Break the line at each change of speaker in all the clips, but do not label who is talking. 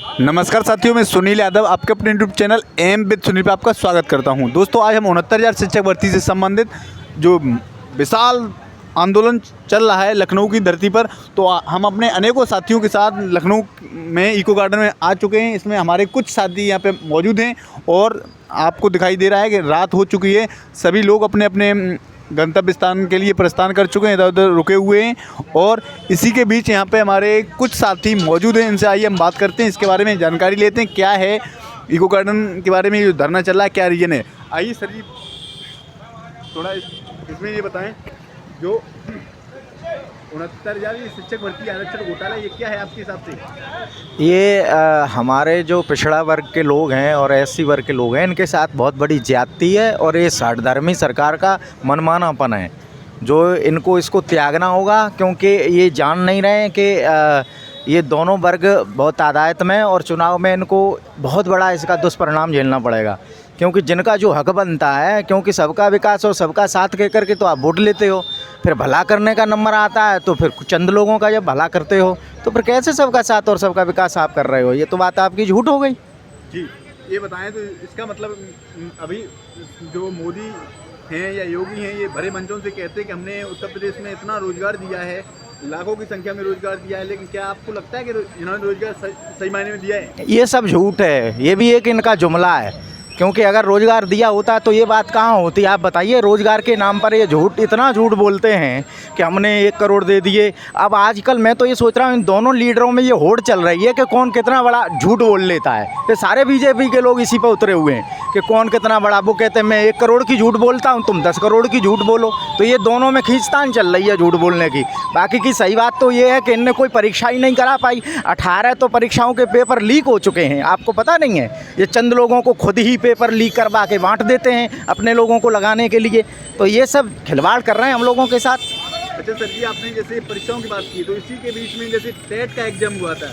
नमस्कार साथियों, मैं सुनील यादव आपके अपने YouTube channel aim with Sunil पे आपका स्वागत करता हूं। दोस्तों, आज हम 69,000 शिक्षक भर्ती से संबंधित जो विशाल आंदोलन चल रहा है लखनऊ की धरती पर, तो हम अपने अनेकों साथियों के साथ लखनऊ में इको गार्डन में आ चुके हैं। इसमें हमारे कुछ साथी यहां पे मौजूद हैं और आपको दिखाई दे रहा है कि रात हो चुकी है। सभी लोग अपने अपने गंतव्य स्थान के लिए प्रस्थान कर चुके हैं, इधर उधर रुके हुए हैं और इसी के बीच यहाँ पे हमारे कुछ साथी मौजूद हैं। इनसे आइए हम बात करते हैं, इसके बारे में जानकारी लेते हैं। क्या है इको गार्डन के बारे में, जो धरना चल रहा है, क्या रीजन है। आइए सर जी, थोड़ा इसमें ये बताएं, जो 69,000 शिक्षक भर्ती आरक्षण घोटाला, ये क्या है आपके हिसाब से।
ये हमारे जो पिछड़ा वर्ग के लोग हैं और एससी वर्ग के लोग हैं, इनके साथ बहुत बड़ी ज्यादती है और ये साठधर्मी सरकार का मनमानापन है जो इनको इसको त्यागना होगा, क्योंकि ये जान नहीं रहे हैं कि ये दोनों वर्ग बहुत तादाद में और चुनाव में इनको बहुत बड़ा इसका दुष्परिणाम झेलना पड़ेगा। क्योंकि जिनका जो हक बनता है, क्योंकि सबका विकास और सबका साथ कह करके तो आप वोट लेते हो, फिर भला करने का नंबर आता है तो फिर चंद लोगों का जब भला करते हो तो फिर कैसे सबका साथ और सबका विकास आप कर रहे हो। ये तो बात आपकी झूठ हो गई
जी। ये बताएं, तो इसका मतलब अभी जो मोदी हैं या योगी हैं, ये भरे मंचों से कहते हैं कि हमने उत्तर प्रदेश में इतना रोजगार दिया है, लाखों की संख्या में रोजगार दिया है, लेकिन क्या आपको लगता है कि इन्होंने रोजगार सही मायने में दिया है।
ये सब झूठ है, ये भी एक इनका जुमला है। क्योंकि अगर रोज़गार दिया होता तो ये बात कहाँ होती। आप बताइए, रोज़गार के नाम पर ये झूठ, इतना झूठ बोलते हैं कि हमने 1 करोड़ दे दिए। अब आजकल मैं तो ये सोच रहा हूँ, इन दोनों लीडरों में ये होड़ चल रही है कि कौन कितना बड़ा झूठ बोल लेता है। ये सारे बीजेपी के लोग इसी पर उतरे हुए हैं कि कौन कितना बड़ा। वो कहते हैं मैं 1 करोड़ की झूठ बोलता हूँ, तुम 10 करोड़ की झूठ बोलो। तो ये दोनों में खींचतान चल रही है झूठ बोलने की। बाकी की सही बात तो ये है कि इनने कोई परीक्षा ही नहीं करा पाई। 18 तो परीक्षाओं के पेपर लीक हो चुके हैं, आपको पता नहीं है। ये चंद लोगों को खुद ही पेपर लीक करवा के बांट देते हैं अपने लोगों को लगाने के लिए। तो ये सब खिलवाड़ कर रहे हैं हम लोगों के साथ।
अच्छा सर जी, आपने जैसे परीक्षाओं की बात की, तो इसी के बीच में जैसे टेट का एग्जाम हुआ था,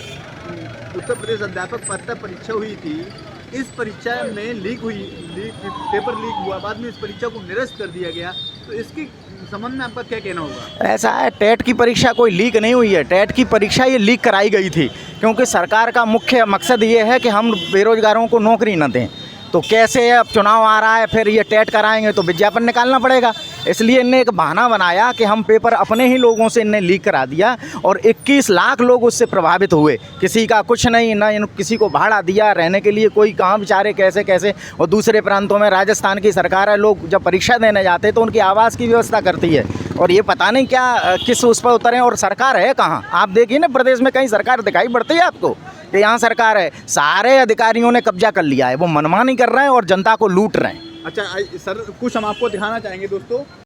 उत्तर प्रदेश अध्यापक पात्रता परीक्षा हुई थी। इस परीक्षा में पेपर लीक हुआ, बाद में इस परीक्षा को निरस्त कर दिया गया। तो इसके संबंध में आपका क्या कहना होगा।
ऐसा है, टेट की परीक्षा कोई लीक नहीं हुई है। टेट की परीक्षा ये लीक कराई गई थी, क्योंकि सरकार का मुख्य मकसद ये है कि हम बेरोजगारों को नौकरी न दें। तो कैसे है, अब चुनाव आ रहा है, फिर ये टेट कराएंगे तो विज्ञापन निकालना पड़ेगा। इसलिए इनने एक बहाना बनाया कि हम पेपर अपने ही लोगों से इनने लीक करा दिया और 21 लाख लोग उससे प्रभावित हुए। किसी का कुछ नहीं, ना किसी को भाड़ा दिया रहने के लिए, कोई कहाँ बेचारे कैसे कैसे। और दूसरे प्रांतों में राजस्थान की सरकार है, लोग जब परीक्षा देने जाते हैं तो उनकी आवास की व्यवस्था करती है। और ये पता नहीं क्या किस उस पर उतरे, और सरकार है कहाँ। आप देखिए ना, प्रदेश में कहीं सरकार दिखाई पड़ती है आपको कि यहाँ सरकार है। सारे अधिकारियों ने कब्जा कर लिया है, वो मनमानी कर रहे हैं और जनता को लूट रहे हैं।
अच्छा सर, कुछ हम आपको दिखाना चाहेंगे दोस्तों।